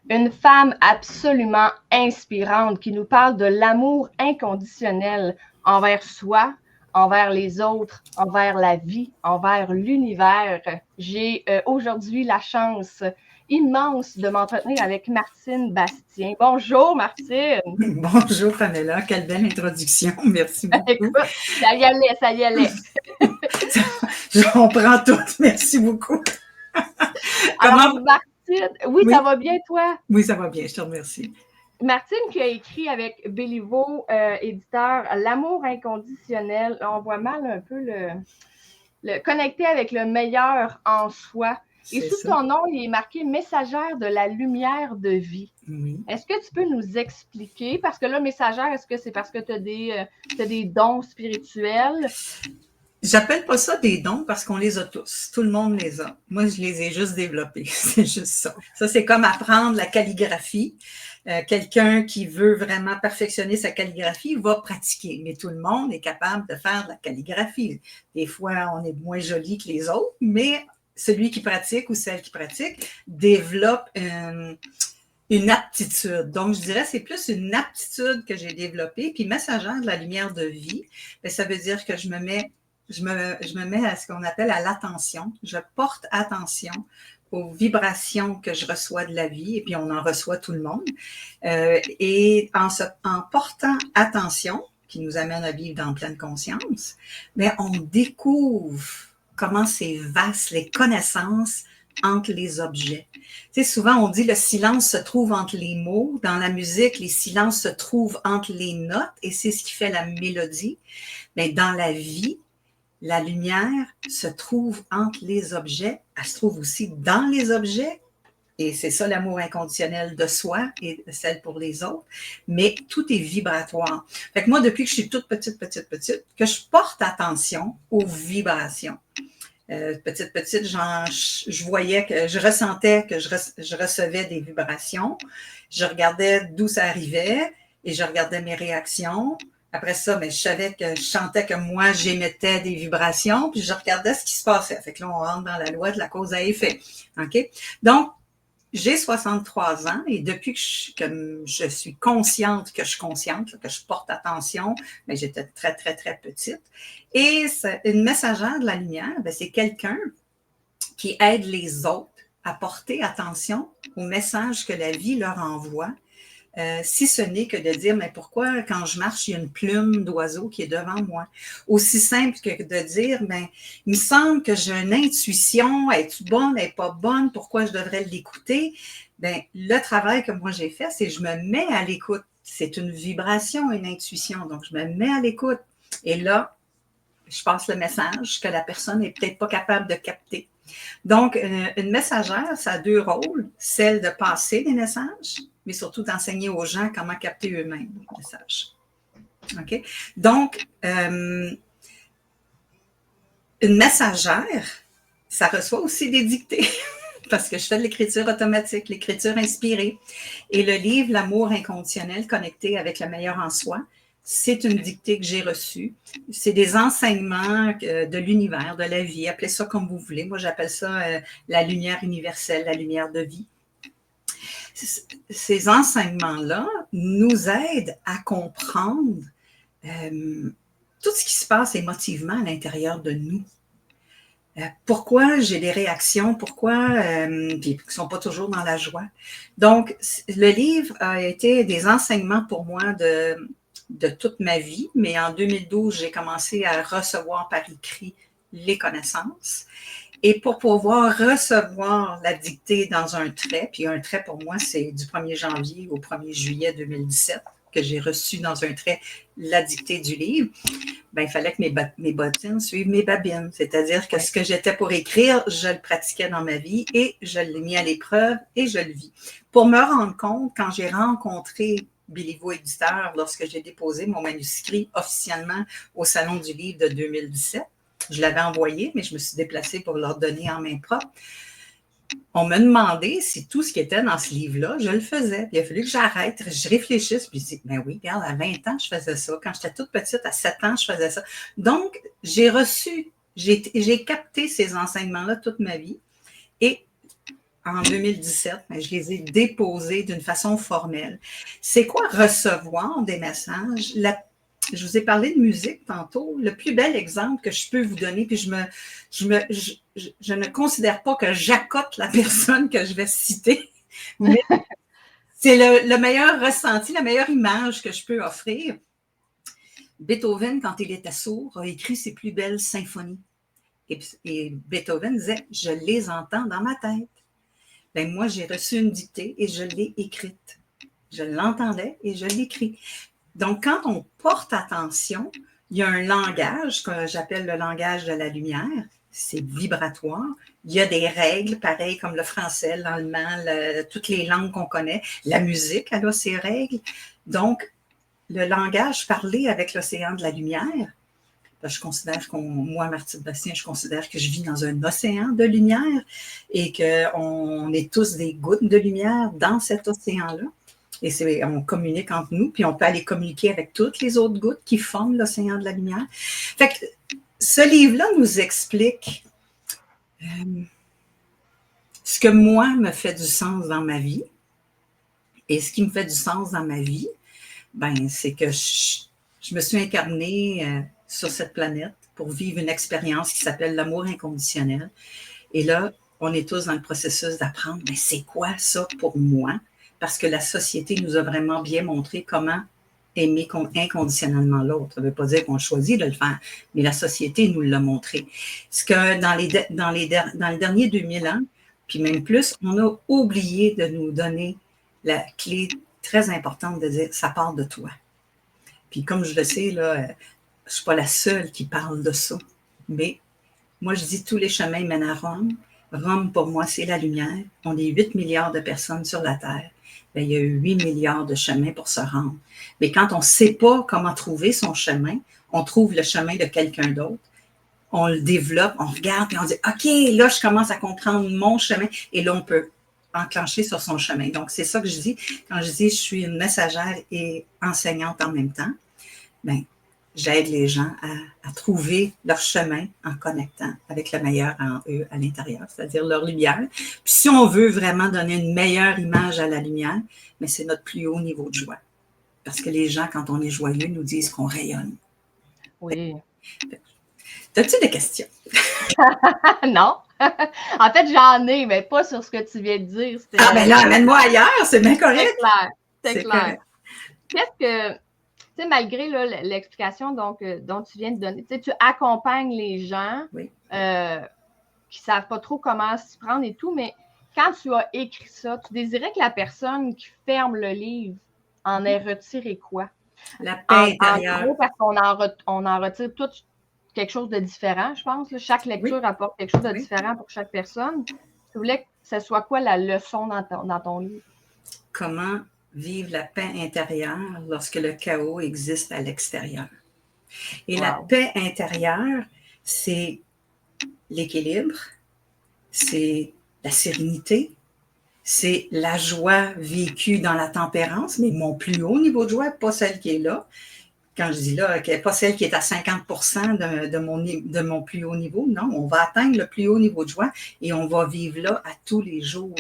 Une femme absolument inspirante qui nous parle de l'amour inconditionnel envers soi, envers les autres, envers la vie, envers l'univers. J'ai aujourd'hui la chance immense de m'entretenir avec Martine Bastien. Bonjour Martine. Bonjour Pamela, quelle belle introduction, merci beaucoup. Écoute, ça y allait, ça y allait. On prend tout, merci beaucoup. Alors Comment? Martine, oui, ça Oui, va bien toi? oui, ça va bien, je te remercie. Martine qui a écrit avec Béliveau, éditeur, L'amour inconditionnel. On voit mal un peu le connecter avec le meilleur en soi. Et C'est sous ça. ton nom, il est marqué messagère de la lumière de vie. Oui. Est-ce que tu peux nous expliquer? Parce que là, messagère, est-ce que c'est parce que tu as des dons spirituels? J'appelle pas ça des dons parce qu'on les a tous. Tout le monde les a. Moi, je les ai juste développés. C'est juste ça. Ça, c'est comme apprendre la calligraphie. Quelqu'un qui veut vraiment perfectionner sa calligraphie va pratiquer. Mais tout le monde est capable de faire de la calligraphie. Des fois, on est moins joli que les autres, mais celui qui pratique ou celle qui pratique développe une aptitude. Donc, je dirais c'est plus une aptitude que j'ai développée. Puis, messagère de la lumière de vie, bien, ça veut dire que je me mets à ce qu'on appelle à l'attention. Je porte attention aux vibrations que je reçois de la vie, et puis on en reçoit tout le monde. Et en portant attention, qui nous amène à vivre dans pleine conscience, mais on découvre comment c'est vaste, les connaissances entre les objets. Tu sais, souvent on dit le silence se trouve entre les mots. Dans la musique, les silences se trouvent entre les notes, et c'est ce qui fait la mélodie. Mais dans la vie, la lumière se trouve entre les objets, elle se trouve aussi dans les objets, et c'est ça l'amour inconditionnel de soi et celle pour les autres, mais tout est vibratoire. Fait que moi, depuis que je suis toute petite, que je porte attention aux vibrations. Petite, je voyais que je ressentais que je recevais des vibrations. Je regardais d'où ça arrivait et je regardais mes réactions. Après ça, mais je savais que je sentais que moi, j'émettais des vibrations, puis je regardais ce qui se passait. Fait que là, on rentre dans la loi de la cause à effet. OK? Donc, j'ai 63 ans et depuis que je suis consciente, que je suis consciente, que je porte attention, mais j'étais très, très, très petite. Et une messagère de la lumière, c'est quelqu'un qui aide les autres à porter attention au message que la vie leur envoie, si ce n'est que de dire, mais pourquoi quand je marche, il y a une plume d'oiseau qui est devant moi? Aussi simple que de dire, ben, il me semble que j'ai une intuition, est-ce bonne, est pas bonne, pourquoi je devrais l'écouter? Ben, le travail que moi j'ai fait, c'est que je me mets à l'écoute. C'est une vibration, une intuition, donc je me mets à l'écoute. Et là, je passe le message que la personne n'est peut-être pas capable de capter. Donc, une messagère, ça a deux rôles, celle de passer les messages, mais surtout d'enseigner aux gens comment capter eux-mêmes les messages. OK? Donc, une messagère, ça reçoit aussi des dictées parce que je fais de l'écriture automatique, l'écriture inspirée. Et le livre L'amour inconditionnel connecté avec le meilleur en soi, c'est une dictée que j'ai reçue. C'est des enseignements de l'univers, de la vie. Appelez ça comme vous voulez. Moi, j'appelle ça la lumière universelle, la lumière de vie. Ces enseignements-là nous aident à comprendre tout ce qui se passe émotivement à l'intérieur de nous. Pourquoi j'ai des réactions, pourquoi, puis qui ne sont pas toujours dans la joie. Donc, le livre a été des enseignements pour moi de toute ma vie, mais en 2012, j'ai commencé à recevoir par écrit les connaissances. Et pour pouvoir recevoir la dictée dans un trait, puis un trait pour moi, c'est du 1er janvier au 1er juillet 2017 que j'ai reçu dans un trait la dictée du livre, ben, il fallait que mes bottines suivent mes babines. C'est-à-dire que ce que j'étais pour écrire, je le pratiquais dans ma vie et je l'ai mis à l'épreuve et je le vis. Pour me rendre compte, quand j'ai rencontré Béliveau Éditeur, lorsque j'ai déposé mon manuscrit officiellement au Salon du Livre de 2017, je l'avais envoyé, mais je me suis déplacée pour leur donner en main propre. On me demandait si tout ce qui était dans ce livre-là, je le faisais. Puis il a fallu que j'arrête, je réfléchisse, puis je dis, ben oui, regarde, à 20 ans, je faisais ça. Quand j'étais toute petite, à 7 ans, je faisais ça. Donc, j'ai capté ces enseignements-là toute ma vie. Et en 2017, mais je les ai déposés d'une façon formelle. C'est quoi recevoir des messages? Je vous ai parlé de musique tantôt. Le plus bel exemple que je peux vous donner, puis je ne considère pas que j'accote la personne que je vais citer, mais c'est le meilleur ressenti, la meilleure image que je peux offrir. Beethoven, quand il était sourd, a écrit ses plus belles symphonies. Et Beethoven disait, je les entends dans ma tête. Ben, moi, j'ai reçu une dictée et je l'ai écrite. Je l'entendais et je l'écris. Donc, quand on porte attention, il y a un langage que j'appelle le langage de la lumière. C'est vibratoire. Il y a des règles, pareilles comme le français, l'allemand, toutes les langues qu'on connaît. La musique, elle a ses règles. Donc, le langage parlé avec l'océan de la lumière, je considère moi, Martine Bastien, je considère que je vis dans un océan de lumière et qu'on est tous des gouttes de lumière dans cet océan-là. Et on communique entre nous, puis on peut aller communiquer avec toutes les autres gouttes qui forment l'océan de la lumière. Fait que ce livre-là nous explique ce que moi me fait du sens dans ma vie. Et ce qui me fait du sens dans ma vie, ben, c'est que je me suis incarnée sur cette planète pour vivre une expérience qui s'appelle l'amour inconditionnel. Et là, on est tous dans le processus d'apprendre, mais c'est quoi ça pour moi? Parce que la société nous a vraiment bien montré comment aimer inconditionnellement l'autre. Ça ne veut pas dire qu'on choisit de le faire, mais la société nous l'a montré. Ce que dans les derniers 2000 ans, puis même plus, on a oublié de nous donner la clé très importante de dire, ça part de toi. Puis comme je le sais, là, je ne suis pas la seule qui parle de ça, mais moi, je dis tous les chemins mènent à Rome. Rome, pour moi, c'est la lumière. On est 8 milliards de personnes sur la Terre. Bien, il y a eu 8 milliards de chemins pour se rendre. Mais quand on ne sait pas comment trouver son chemin, on trouve le chemin de quelqu'un d'autre. On le développe, on regarde et on dit « OK, là, je commence à comprendre mon chemin. » Et là, on peut enclencher sur son chemin. Donc, c'est ça que je dis. Quand je dis « je suis une messagère et enseignante en même temps », bien, j'aide les gens à trouver leur chemin en connectant avec le meilleur en eux à l'intérieur, c'est-à-dire leur lumière. Puis si on veut vraiment donner une meilleure image à la lumière, mais c'est notre plus haut niveau de joie. Parce que les gens, quand on est joyeux, nous disent qu'on rayonne. Oui. As-tu des questions? Non. En fait, j'en ai, mais pas sur ce que tu viens de dire. Ah, ben là, amène-moi ailleurs, c'est bien correct. C'est clair. Qu'est-ce que, tu sais, malgré là, l'explication dont tu viens de donner, tu accompagnes les gens oui. qui ne savent pas trop comment s'y prendre et tout, mais quand tu as écrit ça, tu désirais que la personne qui ferme le livre en ait retiré quoi? La paix intérieure. En gros, parce qu'on en retire tout quelque chose de différent, je pense. Là. Chaque lecture apporte quelque chose de différent pour chaque personne. Tu voulais que ce soit quoi la leçon dans ton livre? Comment vivre la paix intérieure lorsque le chaos existe à l'extérieur. Et la paix intérieure, c'est l'équilibre, c'est la sérénité, c'est la joie vécue dans la tempérance, mais mon plus haut niveau de joie, pas celle qui est là. Quand je dis là, pas celle qui est à 50% de mon plus haut niveau. Non, on va atteindre le plus haut niveau de joie et on va vivre là à tous les jours.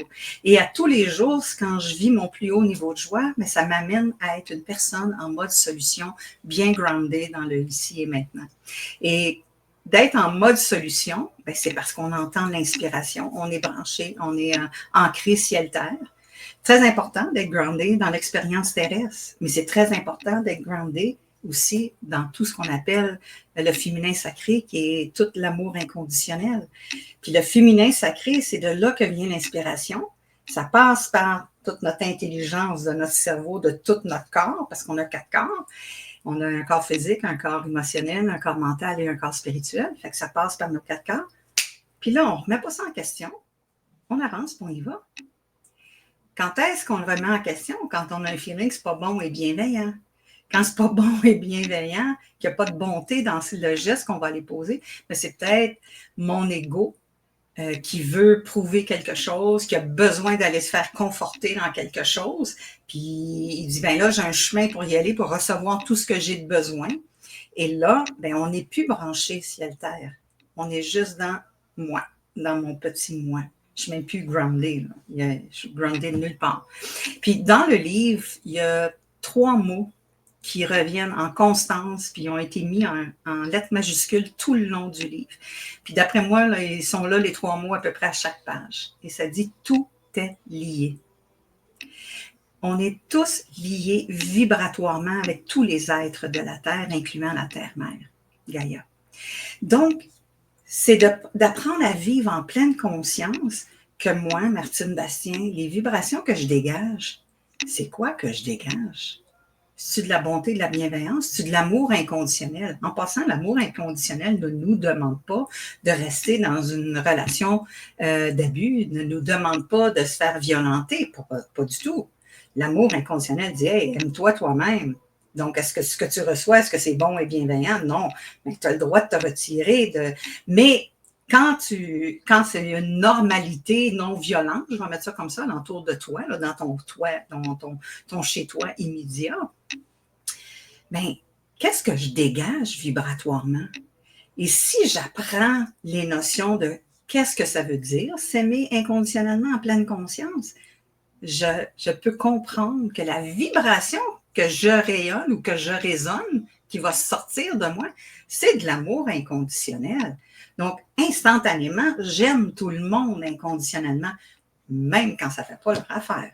Et à tous les jours, quand je vis mon plus haut niveau de joie, mais ça m'amène à être une personne en mode solution, bien groundée dans le ici et maintenant. Et d'être en mode solution, ben c'est parce qu'on entend l'inspiration, on est branché, on est ancré ciel-terre. Très important d'être groundé dans l'expérience terrestre, mais c'est très important d'être groundé aussi dans tout ce qu'on appelle le féminin sacré, qui est tout l'amour inconditionnel. Puis le féminin sacré, c'est de là que vient l'inspiration. Ça passe par toute notre intelligence de notre cerveau, de tout notre corps, parce qu'on a 4 corps. On a un corps physique, un corps émotionnel, un corps mental et un corps spirituel. Fait que ça passe par nos 4 corps. Puis là, on ne remet pas ça en question. On avance, puis on y va. Quand est-ce qu'on le remet en question? Quand on a un feeling que c'est pas bon et bienveillant. Quand c'est pas bon et bienveillant, qu'il n'y a pas de bonté dans le geste qu'on va aller poser, mais c'est peut-être mon ego qui veut prouver quelque chose, qui a besoin d'aller se faire conforter dans quelque chose. Puis il dit, ben là, j'ai un chemin pour y aller, pour recevoir tout ce que j'ai de besoin. Et là, ben on n'est plus branché ciel-terre. On est juste dans moi, dans mon petit moi. Je ne suis même plus groundée. Je suis groundée de nulle part. Puis dans le livre, il y a 3 mots qui reviennent en constance, puis ils ont été mis en lettres majuscules tout le long du livre. Puis d'après moi, là, ils sont là, les 3 mots, à peu près à chaque page. Et ça dit « tout est lié ». On est tous liés vibratoirement avec tous les êtres de la Terre, incluant la Terre-Mère, Gaïa. Donc, c'est d'apprendre à vivre en pleine conscience que moi, Martine Bastien, les vibrations que je dégage, c'est quoi que je dégage? C'est de la bonté, de la bienveillance, c'est de l'amour inconditionnel. En passant, l'amour inconditionnel ne nous demande pas de rester dans une relation d'abus, ne nous demande pas de se faire violenter, pas du tout. L'amour inconditionnel dit « Hey, aime-toi toi-même ». Donc, est-ce que ce que tu reçois, est-ce que c'est bon et bienveillant? Non, mais tu as le droit de te retirer. Mais quand c'est une normalité non violente, je vais mettre ça comme ça, autour de toi, là, dans ton chez-toi immédiat, bien, qu'est-ce que je dégage vibratoirement? Et si j'apprends les notions de qu'est-ce que ça veut dire, s'aimer inconditionnellement en pleine conscience, je peux comprendre que la vibration que je rayonne ou que je résonne, qui va sortir de moi, c'est de l'amour inconditionnel. Donc, instantanément, j'aime tout le monde inconditionnellement, même quand ça ne fait pas leur affaire.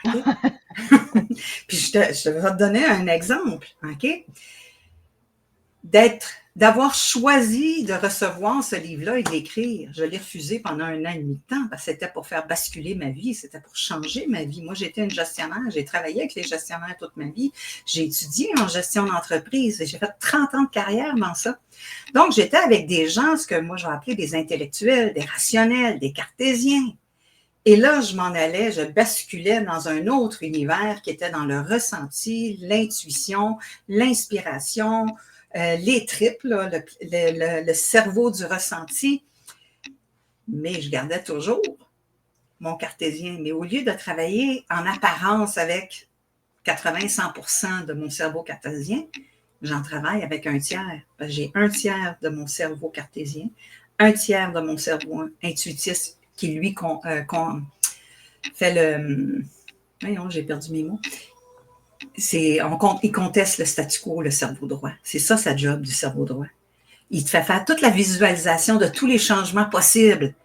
Okay? Puis, je vais te donner un exemple. OK? D'avoir choisi de recevoir ce livre-là et de l'écrire. Je l'ai refusé pendant 1 an et demi de temps parce que c'était pour faire basculer ma vie, c'était pour changer ma vie. Moi, j'étais une gestionnaire, j'ai travaillé avec les gestionnaires toute ma vie. J'ai étudié en gestion d'entreprise et j'ai fait 30 ans de carrière dans ça. Donc, j'étais avec des gens, ce que moi, je vais appeler des intellectuels, des rationnels, des cartésiens. Et là, je m'en allais, je basculais dans un autre univers qui était dans le ressenti, l'intuition, l'inspiration, les tripes, là, le cerveau du ressenti, mais je gardais toujours mon cartésien. Mais au lieu de travailler en apparence avec 80-100% de mon cerveau cartésien, j'en travaille avec 1/3. J'ai 1/3 de mon cerveau cartésien, 1/3 de mon cerveau intuitif qui, lui, fait le... Voyons, j'ai perdu mes mots. Il conteste le statu quo, le cerveau droit. C'est ça, sa job du cerveau droit. Il te fait faire toute la visualisation de tous les changements possibles.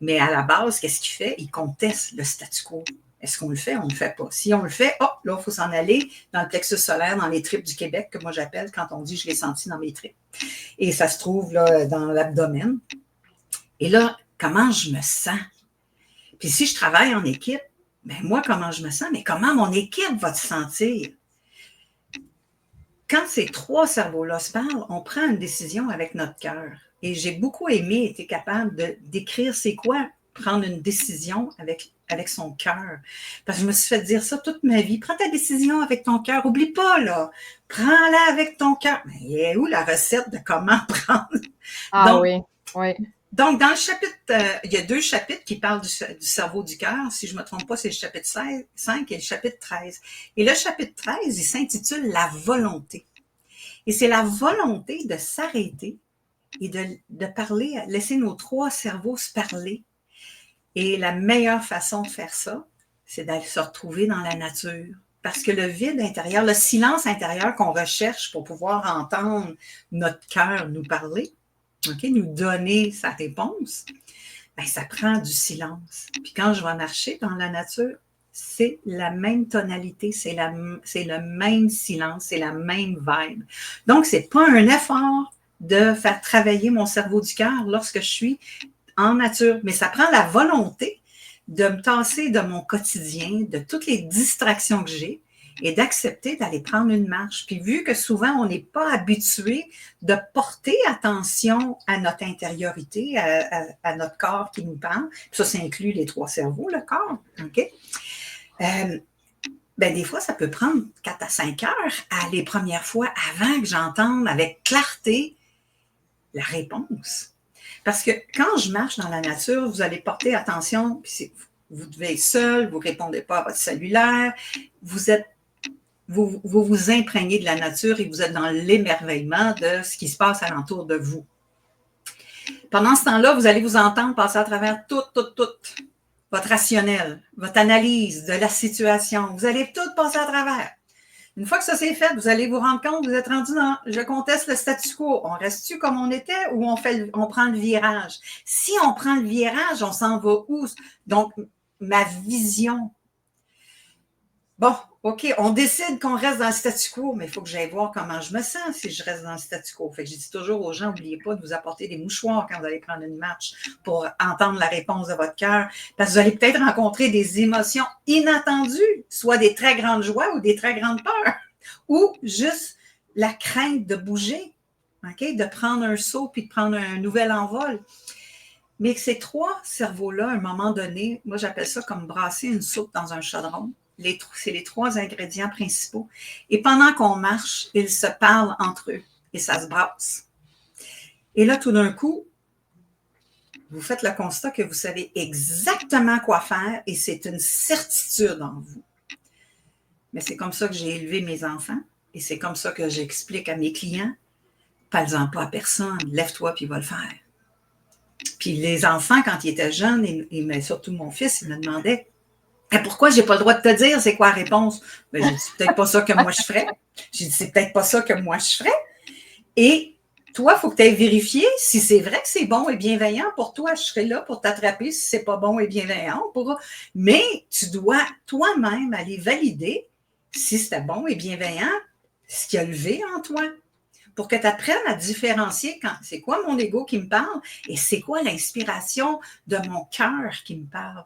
Mais à la base, qu'est-ce qu'il fait? Il conteste le statu quo. Est-ce qu'on le fait? On ne le fait pas. Si on le fait, là, il faut s'en aller dans le plexus solaire, dans les tripes du Québec, que moi j'appelle quand on dit « je l'ai senti dans mes tripes ». Et ça se trouve là dans l'abdomen. Et là, comment je me sens? Puis si je travaille en équipe, ben moi, comment je me sens? Mais comment mon équipe va se sentir? Quand ces 3 cerveaux-là se parlent, on prend une décision avec notre cœur. Et j'ai beaucoup aimé, été capable d'écrire c'est quoi prendre une décision avec son cœur. Parce que je me suis fait dire ça toute ma vie. Prends ta décision avec ton cœur. Oublie pas, là. Prends-la avec ton cœur. Mais il est où la recette de comment prendre? Ah donc, oui, oui. Donc, dans le chapitre, il y a 2 chapitres qui parlent du cerveau du cœur. Si je ne me trompe pas, c'est le chapitre 5 et le chapitre 13. Et le chapitre 13, il s'intitule « La volonté ». Et c'est la volonté de s'arrêter et de parler, laisser nos 3 cerveaux se parler. Et la meilleure façon de faire ça, c'est d'aller se retrouver dans la nature. Parce que le vide intérieur, le silence intérieur qu'on recherche pour pouvoir entendre notre cœur nous parler, okay, nous donner sa réponse, bien, ça prend du silence. Puis quand je vais marcher dans la nature, c'est la même tonalité, c'est le même silence, c'est la même vibe. Donc, ce n'est pas un effort de faire travailler mon cerveau du cœur lorsque je suis en nature, mais ça prend la volonté de me tasser de mon quotidien, de toutes les distractions que j'ai, et d'accepter d'aller prendre une marche. Puis vu que souvent, on n'est pas habitué de porter attention à notre intériorité, à notre corps qui nous parle, puis ça inclut les 3 cerveaux, le corps, OK? Ben, des fois, ça peut prendre 4 à 5 heures les premières fois avant que j'entende avec clarté la réponse. Parce que quand je marche dans la nature, vous allez porter attention, puis vous devez être seul, vous ne répondez pas à votre cellulaire, vous vous imprégnez de la nature et vous êtes dans l'émerveillement de ce qui se passe alentour de vous. Pendant ce temps-là, vous allez vous entendre passer à travers tout votre rationnel, votre analyse de la situation. Vous allez tout passer à travers. Une fois que ça c'est fait, vous allez vous rendre compte que vous êtes rendu dans « je conteste le statu quo ». On reste-tu comme on était ou on prend le virage? Si on prend le virage, on s'en va où? Donc, ma vision. Bon, OK, on décide qu'on reste dans le statu quo, mais il faut que j'aille voir comment je me sens si je reste dans le statu quo. Fait que je dis toujours aux gens, n'oubliez pas de vous apporter des mouchoirs quand vous allez prendre une marche pour entendre la réponse de votre cœur, parce que vous allez peut-être rencontrer des émotions inattendues, soit des très grandes joies ou des très grandes peurs, ou juste la crainte de bouger, OK, de prendre un saut puis de prendre un nouvel envol. Mais que ces trois cerveaux-là, à un moment donné, moi j'appelle ça comme brasser une soupe dans un chaudron. C'est les trois ingrédients principaux. Et pendant qu'on marche, ils se parlent entre eux et ça se brasse. Et là, tout d'un coup, vous faites le constat que vous savez exactement quoi faire et c'est une certitude en vous. Mais c'est comme ça que j'ai élevé mes enfants et c'est comme ça que j'explique à mes clients, parle-en pas à personne, lève-toi puis va le faire. Puis les enfants, quand ils étaient jeunes, mais surtout mon fils, il me demandait « Pourquoi j'ai pas le droit de te dire c'est quoi la réponse? » Ben, j'ai dit, c'est peut-être pas ça que moi je ferais. J'ai dit, c'est peut-être pas ça que moi je ferais. Et toi, il faut que tu ailles vérifier si c'est vrai que c'est bon et bienveillant pour toi. Je serai là pour t'attraper si c'est pas bon et bienveillant. Mais tu dois toi-même aller valider si c'était bon et bienveillant, ce qui a levé en toi. Pour que tu apprennes à différencier quand c'est quoi mon ego qui me parle et c'est quoi l'inspiration de mon cœur qui me parle.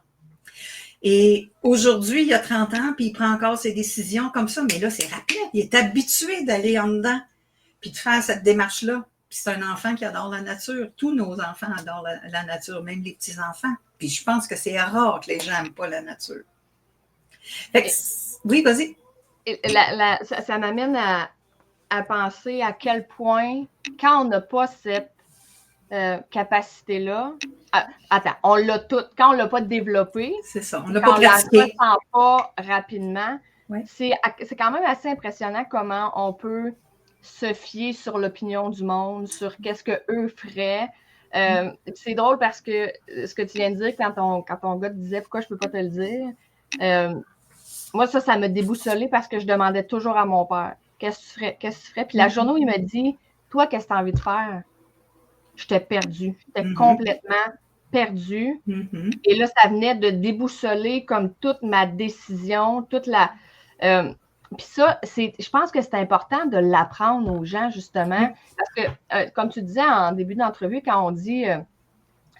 Et aujourd'hui, il a 30 ans, puis il prend encore ses décisions comme ça, mais là, c'est rapide. Il est habitué d'aller en dedans, puis de faire cette démarche-là. Puis c'est un enfant qui adore la nature. Tous nos enfants adorent la nature, même les petits-enfants. Puis je pense que c'est rare que les gens n'aiment pas la nature. Fait que, oui, vas-y. Ça m'amène à penser à quel point, quand on n'a pas cette capacité-là, attends, on l'a toute. Quand on ne l'a pas développé, c'est ça, on l'a pas pratiqué. On ne la ressent pas rapidement. Oui. C'est quand même assez impressionnant comment on peut se fier sur l'opinion du monde, sur qu'est-ce qu'eux feraient. C'est drôle parce que ce que tu viens de dire quand ton gars te disait « Pourquoi je ne peux pas te le dire? » Moi, ça m'a déboussolée parce que je demandais toujours à mon père « Qu'est-ce que tu ferais? Qu'est-ce que tu ferais? » Puis la journée où il m'a dit « Toi, qu'est-ce que tu as envie de faire? » J'étais perdue. J'étais complètement perdue. Et là, ça venait de déboussoler comme toute ma décision, toute la... Puis ça, je pense que c'est important de l'apprendre aux gens, justement, parce que, comme tu disais en début d'entrevue, quand on dit,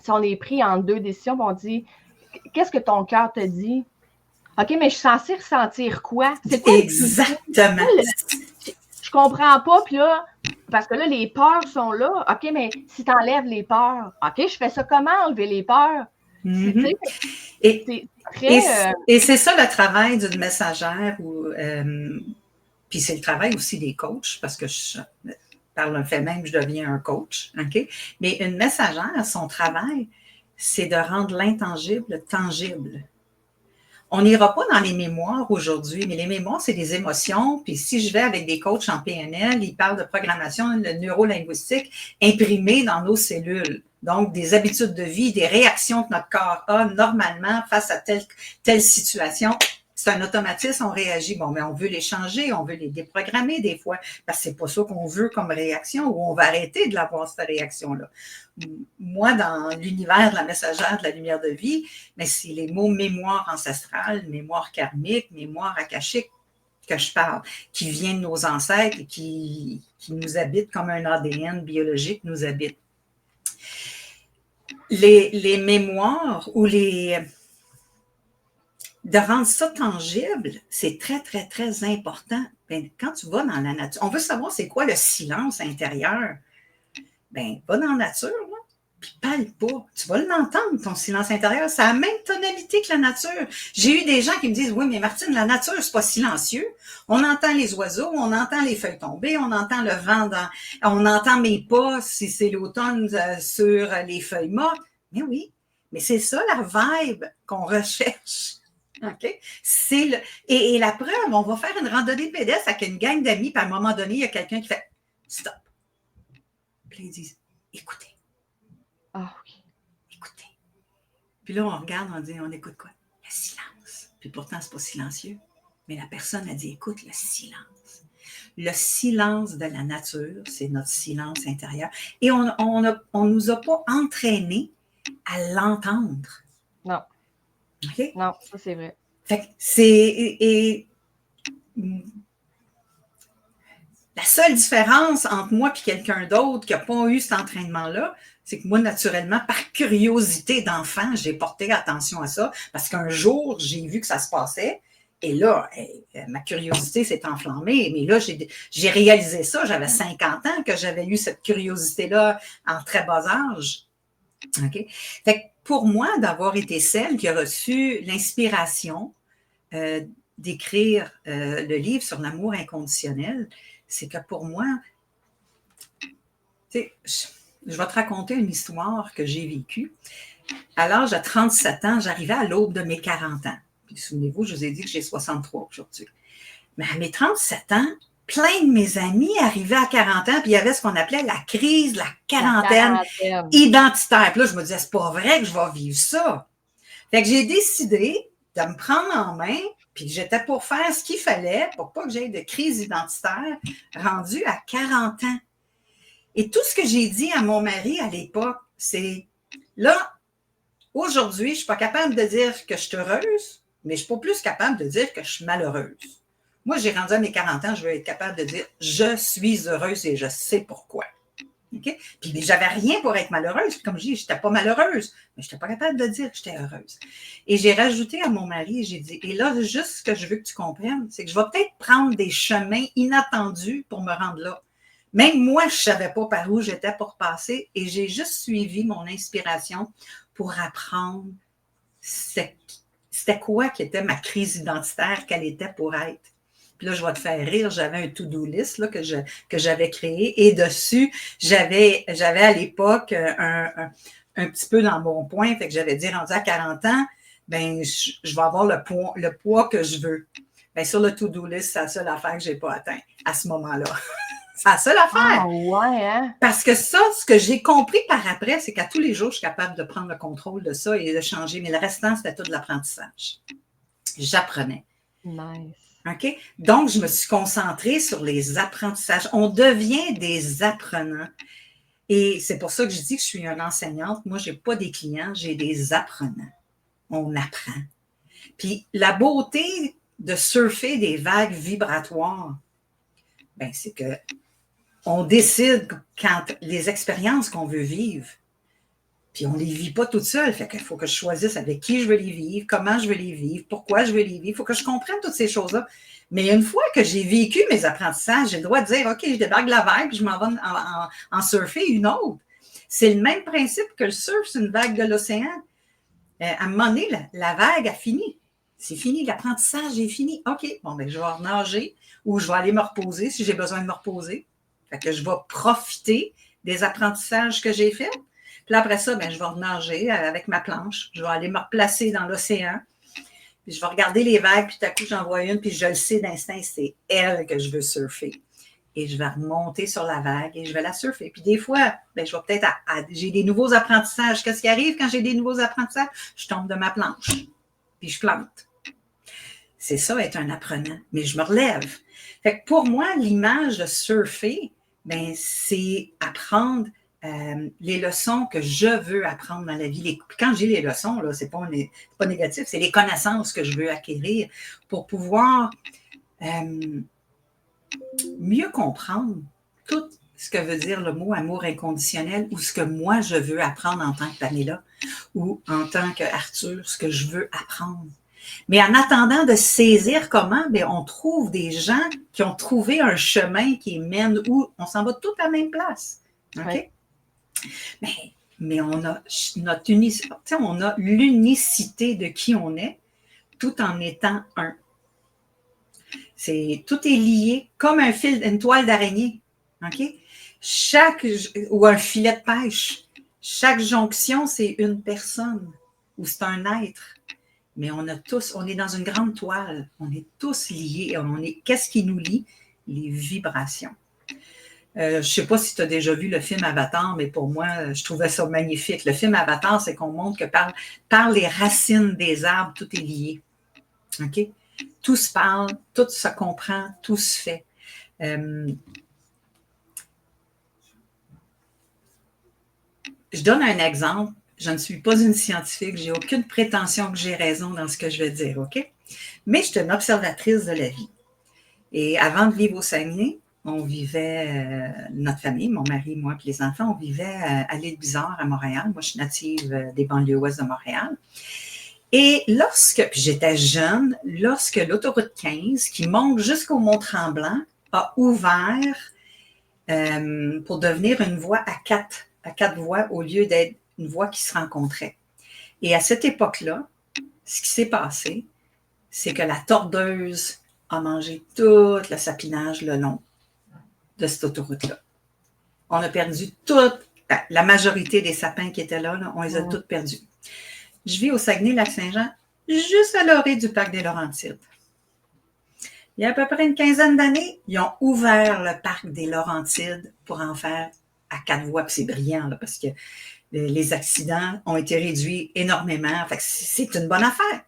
si on est pris en deux décisions, on dit, qu'est-ce que ton cœur te dit? OK, mais je suis censée ressentir quoi? C'est quoi? Exactement. Je comprends pas, puis là, parce que là, les peurs sont là. OK, mais si tu enlèves les peurs, OK, je fais ça comment, enlever les peurs? Et c'est ça le travail d'une messagère, puis c'est le travail aussi des coachs, parce que par le fait même, je deviens un coach, OK? Mais une messagère, son travail, c'est de rendre l'intangible tangible. On n'ira pas dans les mémoires aujourd'hui, mais les mémoires, c'est des émotions. Puis si je vais avec des coachs en PNL, ils parlent de programmation neurolinguistique imprimée dans nos cellules. Donc, des habitudes de vie, des réactions que notre corps a normalement face à telle situation. C'est un automatisme, on réagit. Bon, mais on veut les changer, on veut les déprogrammer des fois, parce que c'est pas ça qu'on veut comme réaction, ou on va arrêter de l'avoir, cette réaction-là. Moi, dans l'univers de la messagère de la lumière de vie, mais c'est les mots mémoire ancestrale, mémoire karmique, mémoire akashique que je parle, qui viennent de nos ancêtres et qui nous habitent comme un ADN biologique nous habite. Les mémoires ou de rendre ça tangible, c'est très, très, très important. Ben, quand tu vas dans la nature, on veut savoir c'est quoi le silence intérieur. Ben, va dans la nature, là, puis parle pas. Tu vas l'entendre, ton silence intérieur. Ça a la même tonalité que la nature. J'ai eu des gens qui me disent, oui, mais Martine, la nature, c'est pas silencieux. On entend les oiseaux, on entend les feuilles tomber, on entend le vent, on entend mes pas, si c'est l'automne, sur les feuilles mortes. Mais oui, mais c'est ça la vibe qu'on recherche. OK? Et la preuve, on va faire une randonnée pédestre avec une gang d'amis, puis à un moment donné, il y a quelqu'un qui fait « Stop ». Puis ils disent « Écoutez ». Oh. Puis là, on regarde, on dit, on écoute quoi? Le silence. Puis pourtant, c'est pas silencieux. Mais la personne a dit, écoute, le silence. Le silence de la nature, c'est notre silence intérieur. Et on nous a pas entraînés à l'entendre. Non. OK? Non, ça, c'est vrai. Fait que c'est... La seule différence entre moi et quelqu'un d'autre qui n'a pas eu cet entraînement-là, c'est que moi, naturellement, par curiosité d'enfant, j'ai porté attention à ça parce qu'un jour, j'ai vu que ça se passait et là, ma curiosité s'est enflammée. Mais là, j'ai réalisé ça, j'avais 50 ans que j'avais eu cette curiosité-là en très bas âge. OK? Fait que pour moi, d'avoir été celle qui a reçu l'inspiration d'écrire le livre sur l'amour inconditionnel, c'est que pour moi, tu sais, je vais te raconter une histoire que j'ai vécue. À l'âge de 37 ans, j'arrivais à l'aube de mes 40 ans. Puis souvenez-vous, je vous ai dit que j'ai 63 aujourd'hui. Mais à mes 37 ans, plein de mes amis arrivaient à 40 ans, puis il y avait ce qu'on appelait la crise de la quarantaine identitaire. Puis là, je me disais, c'est pas vrai que je vais vivre ça. Fait que j'ai décidé de me prendre en main, puis j'étais pour faire ce qu'il fallait pour pas que j'aie de crise identitaire rendue à 40 ans. Et tout ce que j'ai dit à mon mari à l'époque, c'est là, aujourd'hui, je ne suis pas capable de dire que je suis heureuse, mais je ne suis pas plus capable de dire que je suis malheureuse. Moi, j'ai rendu à mes 40 ans, je veux être capable de dire je suis heureuse et je sais pourquoi. Okay? Puis j'avais rien pour être malheureuse. Comme je dis, je n'étais pas malheureuse, mais je n'étais pas capable de dire que j'étais heureuse. Et j'ai rajouté à mon mari, j'ai dit, et là, juste ce que je veux que tu comprennes, c'est que je vais peut-être prendre des chemins inattendus pour me rendre là. Même moi, je ne savais pas par où j'étais pour passer et j'ai juste suivi mon inspiration pour apprendre c'était quoi qui était ma crise identitaire, quelle était pour être. Puis là, je vais te faire rire, j'avais un to-do list là, que j'avais créé et dessus, j'avais à l'époque un petit peu dans mon point, fait que j'avais dit, rendu à 40 ans, ben je vais avoir le poids que je veux. Ben sur le to-do list, c'est la seule affaire que je n'ai pas atteint à ce moment-là. C'est la seule affaire. Ah ouais, hein? Parce que ça, ce que j'ai compris par après, c'est qu'à tous les jours, je suis capable de prendre le contrôle de ça et de changer. Mais le restant, c'était tout de l'apprentissage. J'apprenais. Nice. OK? Donc, je me suis concentrée sur les apprentissages. On devient des apprenants. Et c'est pour ça que je dis que je suis une enseignante. Moi, je n'ai pas des clients, j'ai des apprenants. On apprend. Puis, la beauté de surfer des vagues vibratoires, ben, c'est que on décide quand les expériences qu'on veut vivre, puis on ne les vit pas toutes seules. Fait qu'il faut que je choisisse avec qui je veux les vivre, comment je veux les vivre, pourquoi je veux les vivre. Il faut que je comprenne toutes ces choses-là. Mais une fois que j'ai vécu mes apprentissages, j'ai le droit de dire, OK, je débarque de la vague, puis je m'en vais en surfer une autre. C'est le même principe que le surf, c'est une vague de l'océan. À un moment donné, la vague a fini. C'est fini, l'apprentissage est fini. OK, bon, ben, je vais nager ou je vais aller me reposer si j'ai besoin de me reposer. Fait que je vais profiter des apprentissages que j'ai faits. Puis après ça, ben, je vais nager avec ma planche. Je vais aller me replacer dans l'océan. Puis je vais regarder les vagues, puis tout à coup, j'en vois une, puis je le sais d'instinct, c'est elle que je veux surfer. Et je vais remonter sur la vague et je vais la surfer. Puis des fois, ben, je vais peut-être j'ai des nouveaux apprentissages. Qu'est-ce qui arrive quand j'ai des nouveaux apprentissages? Je tombe de ma planche, puis je plante. C'est ça, être un apprenant. Mais je me relève. Fait que pour moi, l'image de surfer, ben, c'est apprendre les leçons que je veux apprendre dans la vie. Quand j'ai les leçons, là, c'est pas négatif, c'est les connaissances que je veux acquérir pour pouvoir mieux comprendre tout ce que veut dire le mot amour inconditionnel ou ce que moi je veux apprendre en tant que Pamela ou en tant qu'Arthur, ce que je veux apprendre. Mais en attendant de saisir comment, bien, on trouve des gens qui ont trouvé un chemin qui mène où on s'en va tous à la même place. OK? Oui. Mais on a on a l'unicité de qui on est tout en étant un. Tout est lié comme un fil, une toile d'araignée. OK? Ou un filet de pêche. Chaque jonction, c'est une personne ou c'est un être. Mais on est dans une grande toile. On est tous liés. Qu'est-ce qui nous lie? Les vibrations. Je ne sais pas si tu as déjà vu le film Avatar, mais pour moi, je trouvais ça magnifique. Le film Avatar, c'est qu'on montre que par les racines des arbres, tout est lié. OK? Tout se parle, tout se comprend, tout se fait. Je donne un exemple. Je ne suis pas une scientifique, je n'ai aucune prétention que j'ai raison dans ce que je vais dire, OK? Mais je suis une observatrice de la vie. Et avant de vivre au Saguenay, on vivait, notre famille, mon mari, moi et les enfants, on vivait à l'île Bizarre à Montréal. Moi, je suis native des banlieues ouest de Montréal. Et puis j'étais jeune, lorsque l'autoroute 15, qui monte jusqu'au Mont-Tremblant, a ouvert pour devenir une voie à quatre voies au lieu d'être une voie qui se rencontrait. Et à cette époque-là, ce qui s'est passé, c'est que la tordeuse a mangé tout le sapinage le long de cette autoroute-là. On a perdu la majorité des sapins qui étaient là, on les a tous perdus. Je vis au Saguenay-Lac-Saint-Jean, juste à l'orée du parc des Laurentides. Il y a à peu près une quinzaine d'années, ils ont ouvert le parc des Laurentides pour en faire à 4 voies. Puis c'est brillant, là, parce que les accidents ont été réduits énormément. Fait que c'est une bonne affaire.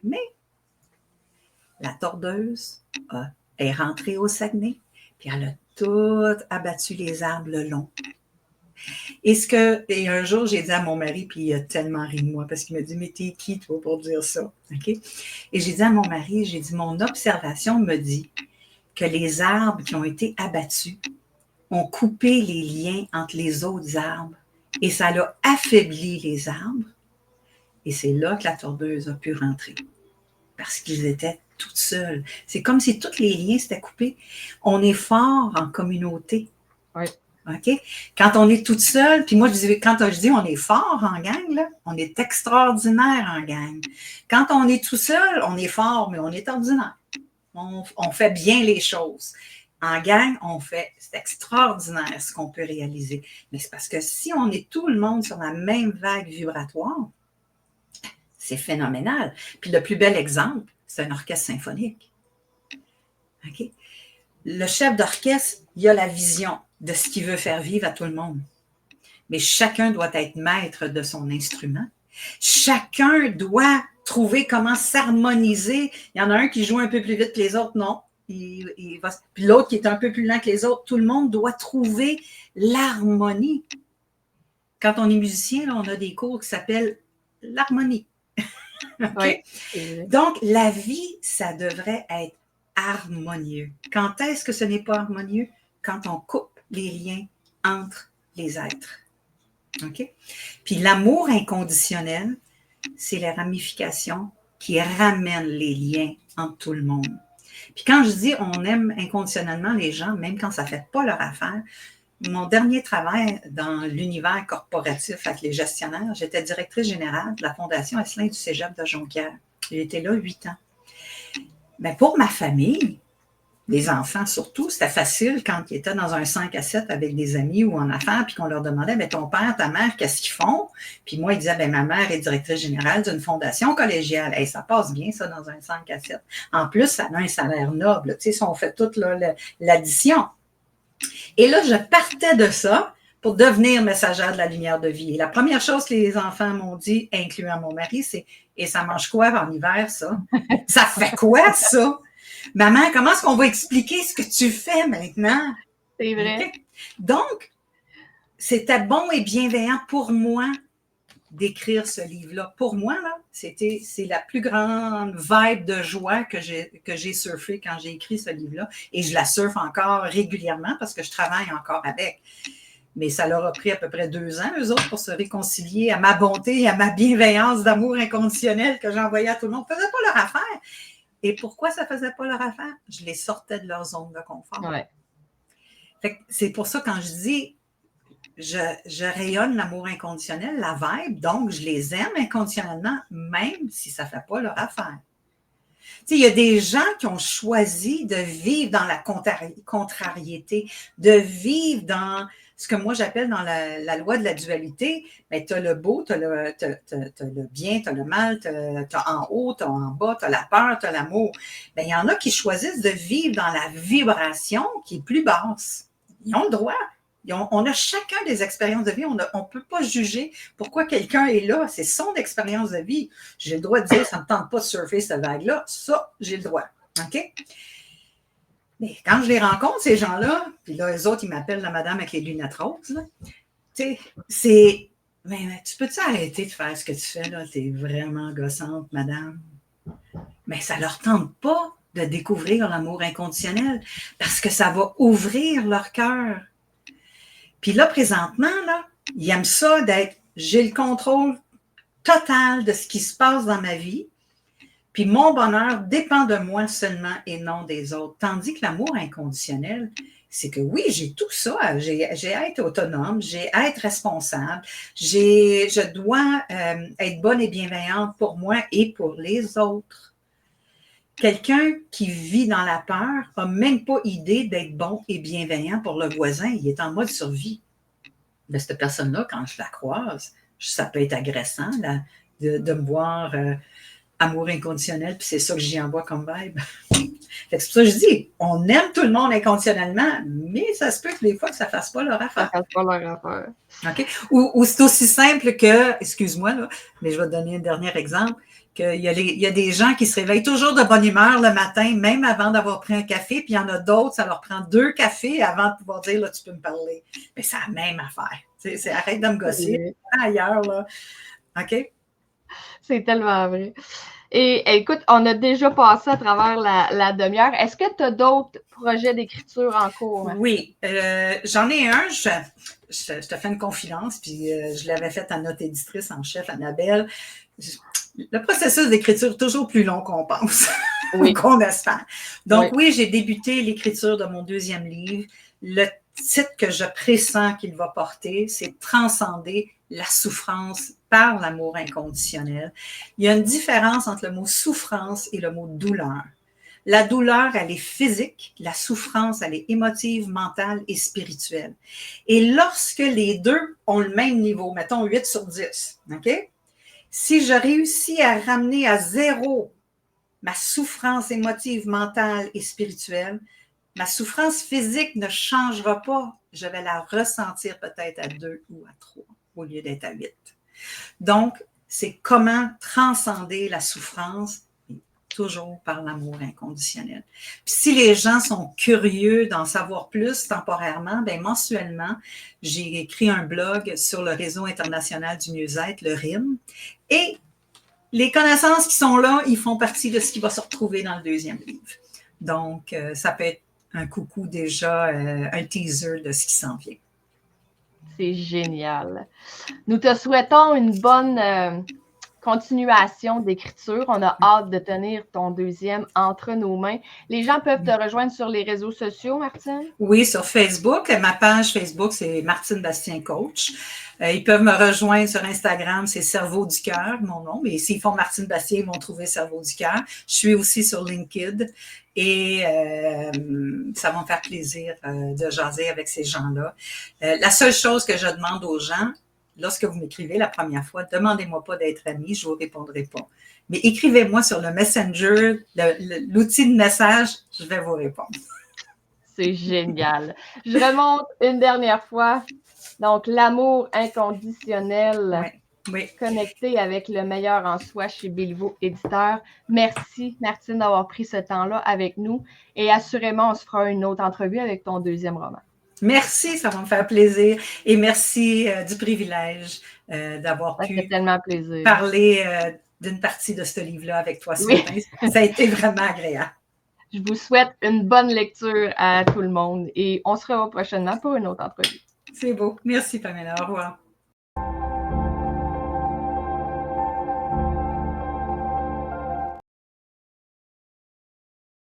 Mais la tordeuse est rentrée au Saguenay, puis elle a tout abattu les arbres le long. Et un jour, j'ai dit à mon mari, puis il a tellement ri de moi, parce qu'il m'a dit, mais t'es qui, toi, pour dire ça? Okay? Et j'ai dit à mon mari, mon observation me dit que les arbres qui ont été abattus ont coupé les liens entre les autres arbres, et ça a affaibli les arbres, et c'est là que la tordeuse a pu rentrer, parce qu'ils étaient toutes seules. C'est comme si tous les liens s'étaient coupés. On est fort en communauté. Oui. OK? Quand on est toute seule, puis moi, quand je dis on est fort en gang, là, on est extraordinaire en gang. Quand on est tout seul, on est fort, mais on est ordinaire. On fait bien les choses. En gang, c'est extraordinaire ce qu'on peut réaliser. Mais c'est parce que si on est tout le monde sur la même vague vibratoire, c'est phénoménal. Puis le plus bel exemple, c'est un orchestre symphonique. OK? Le chef d'orchestre, il a la vision de ce qu'il veut faire vivre à tout le monde. Mais chacun doit être maître de son instrument. Chacun doit trouver comment s'harmoniser. Il y en a un qui joue un peu plus vite que les autres, non. Puis l'autre qui est un peu plus lent que les autres. Tout le monde doit trouver l'harmonie. Quand on est musicien, là, on a des cours qui s'appellent l'harmonie. Okay? Oui. Donc, la vie, ça devrait être harmonieux. Quand est-ce que ce n'est pas harmonieux? Quand on coupe les liens entre les êtres. OK? Puis l'amour inconditionnel, c'est les ramifications qui ramènent les liens entre tout le monde. Puis quand je dis on aime inconditionnellement les gens, même quand ça ne fait pas leur affaire, mon dernier travail dans l'univers corporatif avec les gestionnaires, j'étais directrice générale de la Fondation Esselin du Cégep de Jonquière. J'ai été là 8 ans. Mais pour ma famille, les enfants surtout, c'était facile quand ils étaient dans un 5-7 avec des amis ou en affaires, puis qu'on leur demandait, mais ton père, ta mère, qu'est-ce qu'ils font? Puis moi, ils disaient, ben, ma mère est directrice générale d'une fondation collégiale. Hey, ça passe bien, ça, dans un 5-7. En plus, ça a un salaire noble. Tu sais, si on fait toute l'addition. Et là, je partais de ça pour devenir messagère de la lumière de vie. Et la première chose que les enfants m'ont dit, incluant mon mari, c'est « Et ça mange quoi en hiver, ça? Ça fait quoi, ça? Maman, comment est-ce qu'on va expliquer ce que tu fais maintenant? » C'est vrai. Okay? Donc, c'était bon et bienveillant pour moi d'écrire ce livre-là. Pour moi, là, c'est la plus grande vibe de joie que j'ai surfé quand j'ai écrit ce livre-là. Et je la surfe encore régulièrement parce que je travaille encore avec. Mais ça leur a pris à peu près 2 ans, eux autres, pour se réconcilier à ma bonté et à ma bienveillance d'amour inconditionnel que j'envoyais à tout le monde. Ça ne faisait pas leur affaire. Et pourquoi ça ne faisait pas leur affaire? Je les sortais de leur zone de confort. Ouais. Fait que c'est pour ça, quand je dis je rayonne l'amour inconditionnel, la vibe, donc je les aime inconditionnellement, même si ça ne fait pas leur affaire. Tu sais, il y a des gens qui ont choisi de vivre dans la contrariété, de vivre dans ce que moi j'appelle dans la loi de la dualité. Mais tu as le beau, tu as le bien, tu as le mal, tu as en haut, tu as en bas, tu as la peur, tu as l'amour. Bien, il y en a qui choisissent de vivre dans la vibration qui est plus basse. Ils ont le droit. On a chacun des expériences de vie. On ne peut pas juger pourquoi quelqu'un est là. C'est son expérience de vie. J'ai le droit de dire, ça ne me tente pas de surfer cette vague-là. Ça, j'ai le droit. OK? Mais quand je les rencontre, ces gens-là, puis là, les autres, ils m'appellent la madame avec les lunettes roses, tu sais, c'est... Mais tu peux-tu arrêter de faire ce que tu fais, là? T'es vraiment gossante, madame. Mais ça ne leur tente pas de découvrir l'amour inconditionnel parce que ça va ouvrir leur cœur. Puis là, présentement, là, ils aiment ça d'être, j'ai le contrôle total de ce qui se passe dans ma vie, puis mon bonheur dépend de moi seulement et non des autres. Tandis que l'amour inconditionnel, c'est que oui, j'ai tout ça, j'ai à être autonome, j'ai à être responsable, je dois être bonne et bienveillante pour moi et pour les autres. Quelqu'un qui vit dans la peur n'a même pas idée d'être bon et bienveillant pour le voisin. Il est en mode survie. Mais cette personne-là, quand je la croise, ça peut être agressant là, de me voir amour inconditionnel, puis c'est ça que j'y envoie comme vibe. C'est pour ça que je dis, on aime tout le monde inconditionnellement, mais ça se peut que des fois que ça ne fasse pas leur affaire. Ça ne fasse pas leur affaire. OK? Ou c'est aussi simple que, excuse-moi, là, mais je vais te donner un dernier exemple, qu'il y a des gens qui se réveillent toujours de bonne humeur le matin, même avant d'avoir pris un café, puis il y en a d'autres, ça leur prend 2 cafés avant de pouvoir dire, là, tu peux me parler. Mais c'est la même affaire. C'est arrête de me gosser. Ailleurs, là. OK? C'est tellement vrai. Et écoute, on a déjà passé à travers la demi-heure. Est-ce que tu as d'autres projets d'écriture en cours? Oui, j'en ai un. Je te fais une confidence, puis je l'avais faite à notre éditrice en chef, Annabelle. Le processus d'écriture est toujours plus long qu'on pense, oui. Qu'on espère. Donc oui, j'ai débuté l'écriture de mon 2e livre. Le titre que je pressens qu'il va porter, c'est « Transcender la souffrance par l'amour inconditionnel ». Il y a une différence entre le mot « souffrance » et le mot « douleur ». La douleur, elle est physique, la souffrance, elle est émotive, mentale et spirituelle. Et lorsque les deux ont le même niveau, mettons 8 sur 10, OK? Si je réussis à ramener à 0 ma souffrance émotive, mentale et spirituelle, ma souffrance physique ne changera pas. Je vais la ressentir peut-être à 2 ou à 3 au lieu d'être à 8. Donc, c'est comment transcender la souffrance, toujours par l'amour inconditionnel. Puis si les gens sont curieux d'en savoir plus temporairement, bien mensuellement, j'ai écrit un blog sur le réseau international du mieux-être, le RIM, et les connaissances qui sont là, ils font partie de ce qui va se retrouver dans le 2e livre. Donc, ça peut être un coucou déjà, un teaser de ce qui s'en vient. C'est génial. Nous te souhaitons une bonne continuation d'écriture. On a hâte de tenir ton 2e entre nos mains. Les gens peuvent te rejoindre sur les réseaux sociaux, Martine? Oui, sur Facebook. Ma page Facebook, c'est Martine Bastien Coach. Ils peuvent me rejoindre sur Instagram, c'est Cerveau du cœur, mon nom. Mais s'ils font Martine Bastien, ils vont trouver Cerveau du cœur. Je suis aussi sur LinkedIn et ça va me faire plaisir de jaser avec ces gens-là. La seule chose que je demande aux gens, lorsque vous m'écrivez la première fois, demandez-moi pas d'être ami, je vous répondrai pas. Mais écrivez-moi sur le Messenger, l'outil de message, je vais vous répondre. C'est génial. Je remonte une dernière fois. Donc, l'amour inconditionnel, oui. Connecté avec le meilleur en soi chez Béliveau Éditeur. Merci, Martine, d'avoir pris ce temps-là avec nous. Et assurément, on se fera une autre entrevue avec ton 2e roman. Merci, ça va me faire plaisir. Et merci du privilège d'avoir pu tellement plaisir. Parler d'une partie de ce livre-là avec toi ce matin. Ça a été vraiment agréable. Je vous souhaite une bonne lecture à tout le monde et on se revoit prochainement pour une autre entrevue. C'est beau. Merci, Pamela. Au revoir.